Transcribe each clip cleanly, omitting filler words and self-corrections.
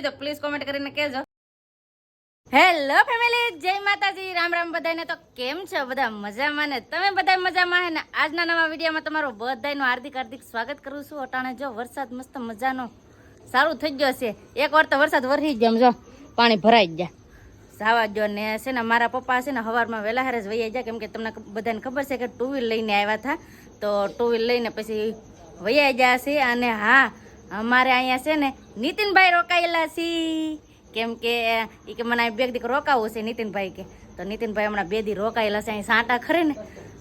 તો please comment કરીને કહેજો. હેલો ફેમિલી, જય માતાજી, રામ રામ બધાને. તો કેમ છો બધા? મજામાં ને? તમે બધા મજામાં હે ને? આજના નવા વિડીયોમાં તમારું બધાનું હાર્દિક હાર્દિક સ્વાગત કરું છું. અટાણે જો વરસાદ મસ્ત મજાનો સારું થઈ ગયો છે. એક વાર તો વરસાદ વરસી ગયો, જો પાણી ભરાઈ ગયા સાવા જો ને છે ને. મારા પપ્પા છે ને સવારમાં વહેલા હારે જ વૈયા ગયા, કેમ કે તમને બધાને ખબર છે કે 2 વ્હીલ લઈને આવ્યા હતા. તો 2 વ્હીલ લઈને પછી વૈયા ગયા છે. અને હા, અમારે અહીંયા છે ને નીતિનભાઈ રોકાયેલા છે, કેમ કે એ કે મને બે દીક રોકાવું છે નીતિનભાઈ કે. તો નીતિનભાઈ હમણાં 2 દી રોકાયેલા છે. અહીં સાંટા ખરે ને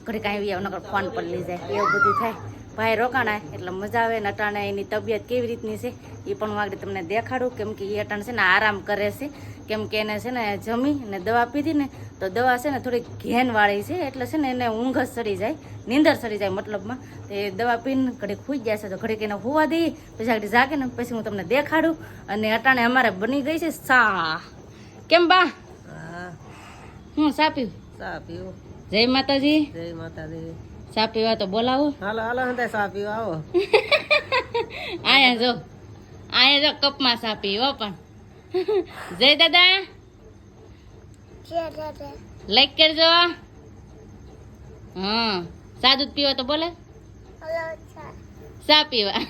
ઘડી કાંઈ નકર ફોન પર લઈ જાય, એવું બધું થાય. ભાઈ રોકાણા એટલે મજા આવે ને. અટાણે એની તબિયત કેવી રીતની છે એ પણ હું આગળ તમને દેખાડું, કેમ કે એ અટાણે છે ને આરામ કરે છે. કેમ કે એને છે ને જમી ને દવા પીધી ને, તો દવા છે ને થોડીક ઘેનવાળી છે, એટલે છે ને એને ઊંઘ જ સડી જાય, નીંદર સડી જાય મતલબમાં. એ દવા પીને ઘડીક ખુઈ જાય છે, તો ઘડીક એને હોવા દઈએ, પછી આગળ જાગે ને પછી હું તમને દેખાડું. અને અટાણે અમારે બની ગઈ છે સા. કેમ બા? હું સા પીવું. ચા પીવો. જય માતાજી. જય માતાજી. ચા પીવા તો બોલાવો. હાલો હાલો હંતે ચા પીવા આવો. અહીંયા જો કપમાં ચા પીવો. પણ જય દાદા લાઈક કરજો. હા, સાદું પીવા તો બોલે ચા પીવા.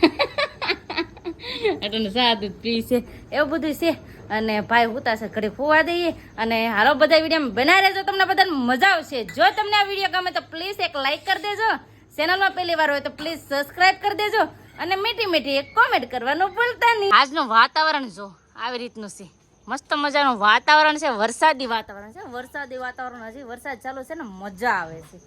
એટલે સાદું પી છે, એવું બધું છે. અને ભાઈ હુતા છે, ઘડી ખોવા દઈએ. અને હાલો બધા વિડીયો બનાવી રહેજો, તમને બધાને મજા આવશે. જો તમને આ વિડીયો ગમે તો પ્લીઝ એક લાઈક કરી દેજો. ચેનલમાં પહેલી વાર હોય તો પ્લીઝ સબસ્ક્રાઇબ કરી દેજો. અને મીઠી મીઠી એક કોમેન્ટ કરવાનું ભૂલતા નહીં. આજનું વાતાવરણ જો આવી રીતનું છે, મસ્ત મજાનું વાતાવરણ છે, વરસાદી વાતાવરણ છે. વરસાદી વાતાવરણ, હજી વરસાદ ચાલુ છે ને, મજા આવે છે.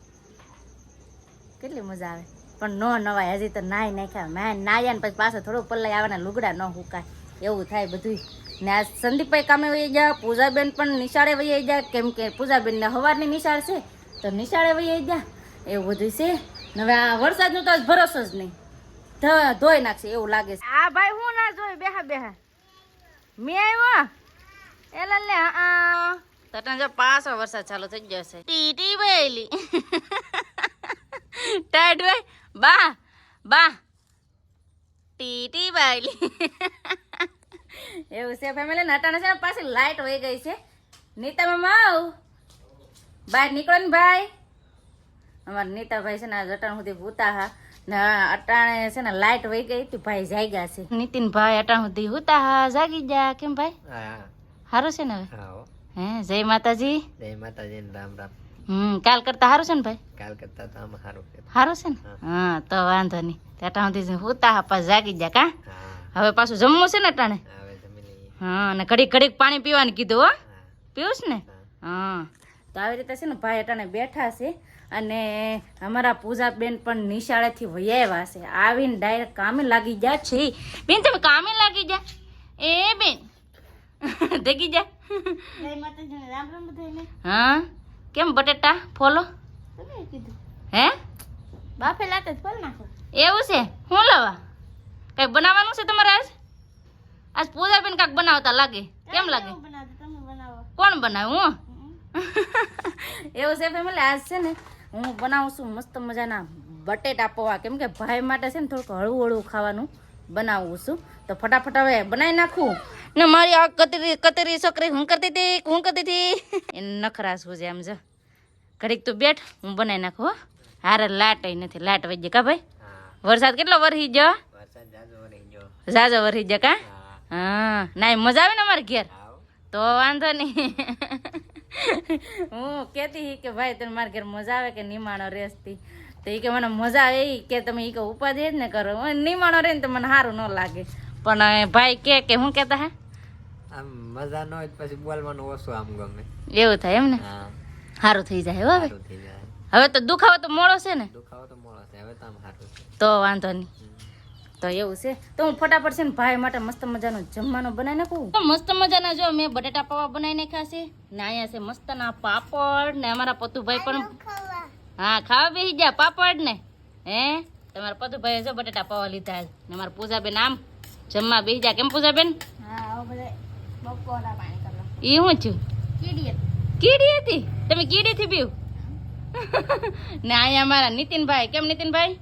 કેટલી મજા આવે. પણ ન નવાય, હજી તો નાય નાખ્યા. મેં નાયા ને પછી પાછો થોડું પલ્લાઈ આવે ને લુગડા ન હુકાય, એવું થાય બધું. ને આ સંદીપભાઈ કામે વહી ગયા, પૂજાબેન પણ નિશાળે વહી ગયા, કેમ કે પૂજાબેનને સવારની નિશાળ છે, તો નિશાળે વહી ગયા, એવું બધું છે. હવે આ વરસાદનું તો ભરોસો જ નહીં, ધોઈ નાખશે એવું લાગે છે. આ ભાઈ હું ના જોઈ બેહા મેં આવ્યો એટલે લે તને જો પાછો વરસાદ ચાલુ થઈ ગયો છે. ટીટી બેલી ટાઈડ ભાઈ બા ટીટી બાયલી એવું છે ફેમિલી. નટાણે છે પાછી લાઈટ વહી ગઈ છે. નીતા મામા આવ બહાર નીકળો ને ભાઈ. અમારા નીતાભાઈ છે ને અટાણ સુધી હુતા હા ને, અટાણે છે ને લાઈટ વહી ગઈ હતી, ભાઈ જાગ્યા છે. નીતિનભાઈ અટાણ સુધી હુતા હા, જાગી ગયા. કેમ ભાઈ સારું છે ને હવે? હે, જય માતાજી. જય માતાજી ને રામ રામ. કાલ કરતા સારું છે ને ભાઈ? કાલ કરતા તો આમાં સારું છે. સારું છે ને? હા, તો વાંધો નહીં. અટાણ સુધી હુતા હા, પાછું જાગી ગયા. કા હવે પાછું જમવું છે ને અટાણે? હા, ને ઘડીક ઘડીક પાણી પીવાનું કીધું. હો, પીવું છે ને? હા, તો આવી રીતે છે ને ભાઈ અટાણે બેઠા છે. અને અમારા પૂજાબેન પણ નિશાળેથી વૈયા છે, આવીને ડાયરેક્ટ કામે લાગી ગયા છે. બેન તમે કામે લાગી જા. એ બેન દેખી જા. હા, કેમ બટેટા ફોલો હે બાફે લાતે ફોલ નાખો, એવું છે? હું લાવા કઈ બનાવવાનું છે તમારે આજ? આજ પૂજાબેન કાક બનાવતા લાગે. કેમ લાગે? કોણ બનાવે? હું એવું છે ફેમિલી. આજ છે ને હું બનાવું છું મસ્ત મજાના બટેટા પૌવા, કેમ કે ભાઈ માટે છે ને થોડુંક હળવું હળવું ખાવાનું બનાવું છું. તો ફટાફટ હવે બનાવી નાખું ને. મારી આ કતરી છોકરી હું કરતી હતી એને નખરા શું છે આમ. જો ઘડીક તું બેઠ, હું બનાવી નાખું. હારે લાટ નથી, લાટ વહી જાય. કા ભાઈ વરસાદ કેટલો વરસી ગયો? જાજો વરસી ગયો. કા હા, ના મજા આવે ને અમારે ઘેર, તો વાંધો નહીં. હું કહેતી કે ભાઈ તને મારા ઘેર મજા આવે કે નિમાણો રેસતી? તો એ કે મને મજા આવે એ કે તમે એ કે ઉપાધિ જ ને કરો. નિમાણો રહે ને તો મને સારું ન લાગે. પણ ભાઈ કે હું કહેતા હે આમ મજા ન હોય પછી બોલવાનું ઓછું આમ ગમે, એવું થાય એમ ને? સારું થઈ જાય. હવે હવે તો દુખાવો તો મોડો છે ને? દુખાવો તો મોડો છે, હવે તો આમ સારું છે, તો વાંધો નહીં. તો એવું છે, તો હું ફટાફટ છે ને ભાઈ માટે મસ્ત મજાનું જમવાનું બનાવી નાખું. તો મસ્ત મજાના જો મેં બટેટા પૌવા બનાવી નાખ્યા છે ને. અહીંયા છે મસ્તના પાપડ ને. અમારા પતુભાઈ પણ હા ખાવા બેસી ગયા પાપડ ને. હે, તમારા પતુભાઈ જો બટેટા પૌવા લીધા ને. અમારા પૂજાબેન આમ જમવા બેસી ગયા. કેમ પૂજાબેન? એ શું થયું? કીડી હતી? તમે કીડીથી પીવું ને? અહીંયા અમારા નીતિનભાઈ. કેમ નીતિનભાઈ?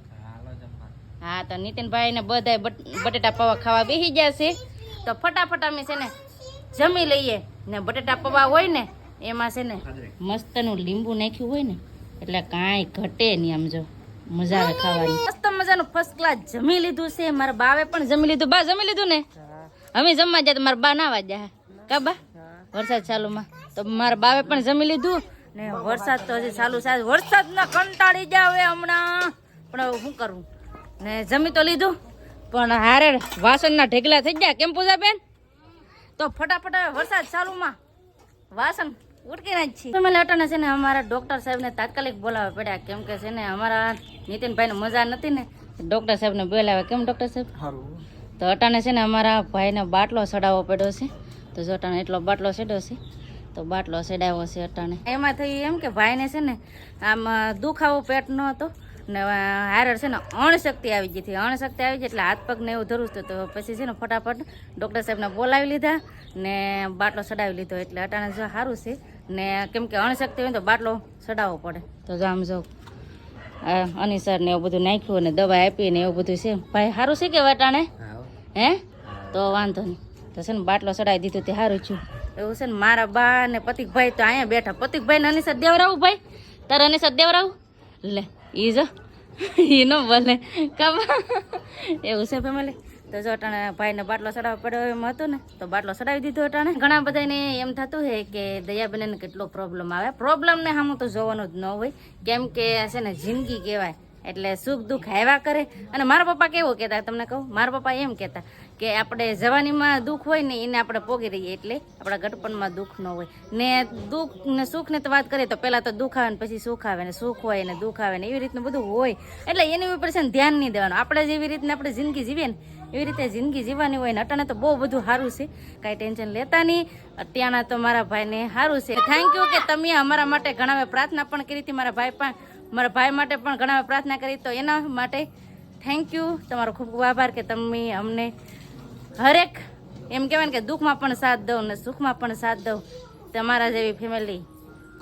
હા, તો નીતિનભાઈ ને બધા બટેટા પૌવા ખાવા બેસી ગયા છે. તો ફટાફટ અમે છે ને જમી લઈએ ને બટેટા પૌવા હોય ને એમાં છે ને મસ્તનું લીંબુ નાખ્યું હોય ને એટલે કાંઈ ઘટે નહીં આમ જો મજા આવે ખાવાની મસ્ત મજાનું ફર્સ્ટ ક્લાસ જમી લીધું છે મારા બાવે પણ જમી લીધું બા જમી લીધું ને અમે જમવા જાય તો મારા બા ના વાજ્યા કા બા વરસાદ ચાલુમાં તો મારા બાવે પણ જમી લીધું ને વરસાદ તો હજી ચાલુ છે વરસાદ ના કંટાળી જાવે હમણાં પણ હવે શું કરવું ને જમી તો લીધું પણ હારે વાસણના ઢેગલા થઈ ગયા કેમ પૂજા બેન તો ફટાફટ હવે વરસાદ ચાલુમાં વાસણ ઉટકીને જ છીએ તમે અટાણે છે ને અમારા ડૉક્ટર સાહેબને તાત્કાલિક બોલાવવા પડ્યા કેમ કે છે ને અમારા નીતિનભાઈને મજા નથી ને ડૉક્ટર સાહેબને બોલાવ્યા કેમ ડૉક્ટર સાહેબ તો અટાણે છે ને અમારા ભાઈને બાટલો ચડાવવો પડ્યો છે તો જો અટાણે એટલો બાટલો ચડ્યો છે તો બાટલો ચડાવ્યો છે અટાણે એમાં થઈ એમ કે ભાઈને છે ને આમ દુખાવો પેટ ન હતો ને હારે છે ને અણશક્તિ આવી ગઈ હતી અણશક્તિ આવી ગઈ એટલે હાથ પગ ને એવું ધરું તો પછી છે ને ફટાફટ ડૉક્ટર સાહેબને બોલાવી લીધા ને બાટલો ચડાવી લીધો એટલે અટાણે જો સારું છે ને કેમ કે અણશક્તિ હોય તો બાટલો ચડાવવો પડે તો જો આમ જો અનિસર ને એવું બધું નાખ્યું ને દવા આપી ને એવું બધું છે ભાઈ સારું છે કે અટાણે હે તો વાંધો નહીં તો છે ને બાટલો ચડાવી દીધો તે સારું થયું એવું છે ને મારા બા ને પતિકભાઈ તો અહીંયા બેઠા પતિકભાઈ ને અનિસર દેવરાવું ભાઈ તારે અનિસર દેવરાવું લે ઈ જો ઈ ન બોલે કબા એવું છે ફેમિલી તો જો અટાણે ભાઈને બાટલો ચડાવવા પડ્યો એમ હતું ને તો બાટલો ચડાવી દીધો અટાણે ઘણા બધાને એમ થતું હોય કે દયાબેનને કેટલો પ્રોબ્લેમ આવે પ્રોબ્લેમ ને સામું તો જોવાનું જ ન હોય કેમ કે છે ને જિંદગી કહેવાય એટલે સુખ દુઃખ આવ્યા કરે અને મારા પપ્પા કેવું કહેતા તમને કહું મારા પપ્પા એમ કહેતા કે આપણે જવાનીમાં દુઃખ હોય ને એને આપણે પોગી રહીએ એટલે આપણા ગટપણમાં દુઃખ ન હોય ને દુઃખ ને સુખની તો વાત કરીએ તો પહેલાં તો દુઃખ આવે ને પછી સુખ આવે ને સુખ હોય ને દુઃખ આવે ને એવી રીતનું બધું હોય એટલે એની ઉપર છે ને ધ્યાન નહીં દેવાનું આપણે જેવી રીતના આપણે જિંદગી જીવીએ ને એવી રીતે જિંદગી જીવવાની હોય ને અટાણે તો બહુ બધું સારું છે કાંઈ ટેન્શન લેતા નહીં અત્યારના તો મારા ભાઈને સારું છે થેન્ક યુ કે તમે અમારા માટે ઘણા પ્રાર્થના પણ કરી હતી મારા ભાઈ માટે પણ ઘણા પ્રાર્થના કરી તો એના માટે થેન્ક યુ તમારો ખૂબ ખૂબ આભાર કે તમે અમને હરેક એમ કહેવાય ને કે દુઃખમાં પણ સાથ દઉં ને સુખમાં પણ સાથ દઉં તમારા જેવી ફેમિલી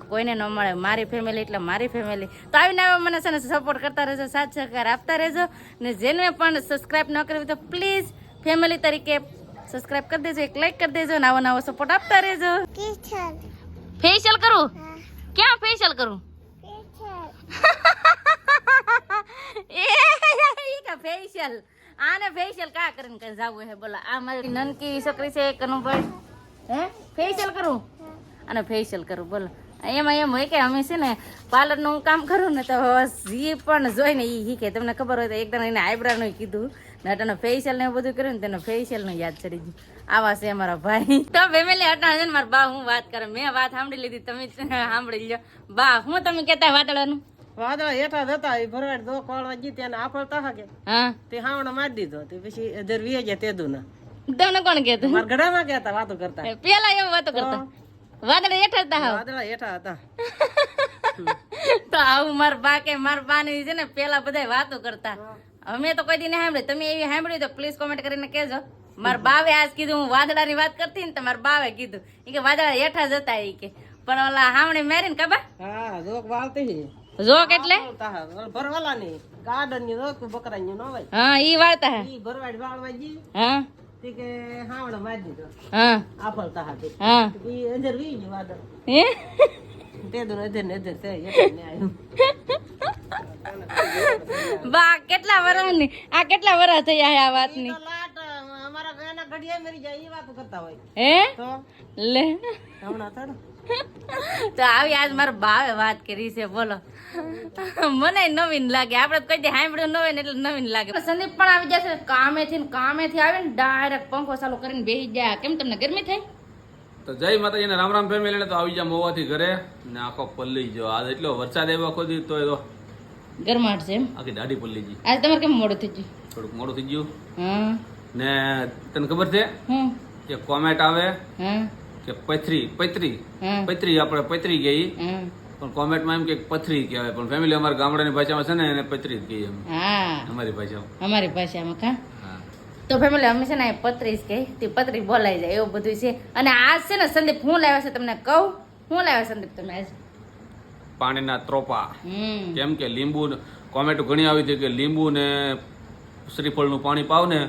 કોઈને ન મળે મારી ફેમિલી એટલે મારી ફેમિલી તો આવીને આવે મને છે ને સપોર્ટ કરતા રહેજો સાથ સહકાર આપતા રહેજો ને જેને પણ સબસ્ક્રાઈબ ન કરવી તો પ્લીઝ ફેમિલી તરીકે સબસ્ક્રાઈબ કરી દેજો એક લાઈક કરી દેજો નવો નવો સપોર્ટ આપતા રહેજો ફેશિયલ કરું ક્યાં ફેશિયલ કરું ફેશિયલ આને ફેશિયલ કા કરીને કઈ જવું હે બોલા આ મારી નનકી છોકરી છે કનુભાઈ હે ફેશિયલ કરું અને ફેશિયલ કરું બોલો એમાં એમ હોય કે અમે છે ને પાર્લરનું કામ કરું ને તો જે પણ જોઈને એ શીખે તમને ખબર હોય તો એકદમ એને આઈબ્રાનું કીધું ને અટાણે ફેશિયલ ને એવું બધું કર્યું ને તેને ફેશિયલનું યાદ ચડી ગયું આવા છે અમારા ભાઈ તો ફેમિલી અટાણે છે ને મારા બા હું વાત કરે મેં વાત સાંભળી લીધી તમે સાંભળી લ્યો બા હું તમે કહેતા વાદળાનું વાદળા હેઠા જતા એ ભરવાડ દો કોળવા જી તેને આફળતા હાકે હા તે હાવણો મારી દીધો તે પછી અધર વી ગયા તેદુ ના તમને કોણ કહેતું મારા ગળામાં કહેતા વાતો કરતા પેલા એવું વાતો કરતા વાદળા હેઠા હતા હાવ વાદળા હેઠા હતા તો આવું મારા બા કે મારા બા ની છે ને પેલા બધા વાતો કરતા અમે તો કોઈ દી નહીં સાંભળી તમે એવી સાંભળી તો પ્લીઝ કોમેન્ટ કરીને કહેજો મારા બાવે આજ કીધું હું વાદળાની વાત કરતી ને તો મારા બાવે કીધું એ કે વાદળા હેઠા જતા એ કે પણ ઓલા હાવણી મારીને કબા હા જોક વાળતી જોક એટલે ભરવાલા ની ગાર્ડન ની જોક બકરા ની નો હોય હા ઈ વાળતા હે ઈ ભરવાડ વાળવા જી હા તે કે હાવણો મારી દીધો હા આફળતા હાકે હા ઈ અધર વી ગયું વાદળ હે તેદુ અધર ને અધર તે હેઠા ને આવ્યું બા કેટલા વર્ષની આ કેટલા વર્ષ થયા આ વાતની તો લાટ અમારા ગાના ઘડિયા મરી જાય ઈ વાતો કરતા હોય હે તો લે હમણાં થોડું તો આવી આજ મારા બાવે વાત કરી છે બોલો મને નવીન લાગે આપણે કોઈ દી સાંભળ્યું ન હોય ને એટલે નવીન લાગે સંદીપ પણ આવી જશે કામેથી આવે ને ડાયરેક્ટ પંખો ચાલુ કરીને બેસી જાય કેમ તમને ગરમી થાય તો જય માતાજીને રામ રામ ફેમિલીને તો આવી જા મોવાથી ઘરે ને આખો પલ્લી ગયો આજ એટલો વરસાદ આવ્યો આખો દી તો ગરમાટ છે એમ આખી દાઢી પલ્લી ગઈ આજ તમારે કેમ મોડું થઈ ગયું થોડુંક મોડું થઈ ગયું હા ને તને ખબર છે હું કે કોમેન્ટ આવે હા કે પૈતરી હા આપણે પૈતરી ગઈ હા પણ કોમેન્ટમાં એમ કે પથરી કહેવાય પણ ફેમિલી અમારા ગામડાની ભાષામાં છે ને એને પૈતરી જ કહીએ અમે હા અમારી ભાષામાં અમારી ભાષામાં કા હા તો ફેમિલી અમે છે ને પત્રીસ કે તે પત્રી બોલાઈ જાય એવું બધું છે અને આજ છે ને સંદીપ હું લાવ્યા છે તમને કહું હું લાવ્યા સંદીપ તમે આજ પાણીના ત્રોપા કેમ કે લીંબુ કોમેન્ટ ઘણી આવી હતી કે લીંબુ ને શ્રીફળનું પાણી પાવ ને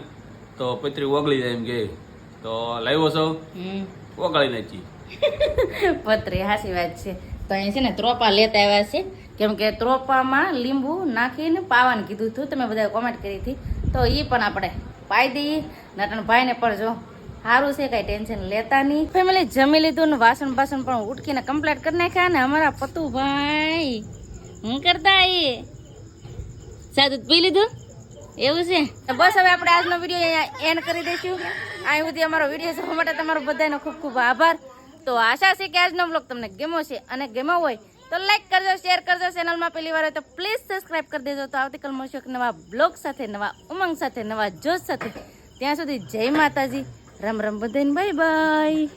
તો પૈતરી ઓગળી જાય એમ કે તો લાવ્યો છો હમ ઓગાળી નાખી. પતરી હાસી વાત છે. તો અહીં છે ને ત્રોપા લેતા આવ્યા છે, કેમ કે ત્રોપામાં લીંબુ નાખીને પાવાનું કીધું હતું, તમે બધા કોમેન્ટ કરી હતી, તો એ પણ આપણે પાઈ દઈએ. નટન ભાઈને પણ જો સારું છે, કઈ ટેન્શન લેતા નહીં. ફેમિલી જમી લીધું ને વાસણ બાસણ પણ ઉટકીને કમ્પ્લીટ કરી નાખ્યા. ને અમારા પતુભાઈ હું કરતા આવીએ સાદું પી લીધું એવું છે. તો બસ હવે આપણે આજનો વિડીયો અહીંયા એન્ડ કરી દઈશું. અહીં સુધી અમારો વિડીયો જોવા માટે તમારો બધાનો ખૂબ ખૂબ આભાર. તો આશા છે કે આજનો બ્લોગ તમને ગમ્યો છે, અને ગમ્યો હોય તો લાઈક કરજો, શેર કરજો. ચેનલમાં પહેલી વાર હોય તો પ્લીઝ સબસ્ક્રાઇબ કરી દેજો. તો આવતીકાલ મળશું એક નવા બ્લોગ સાથે, નવા ઉમંગ સાથે, નવા જોશ સાથે. ત્યાં સુધી જય માતાજી, રામ રામ બધાને, બાય બાય.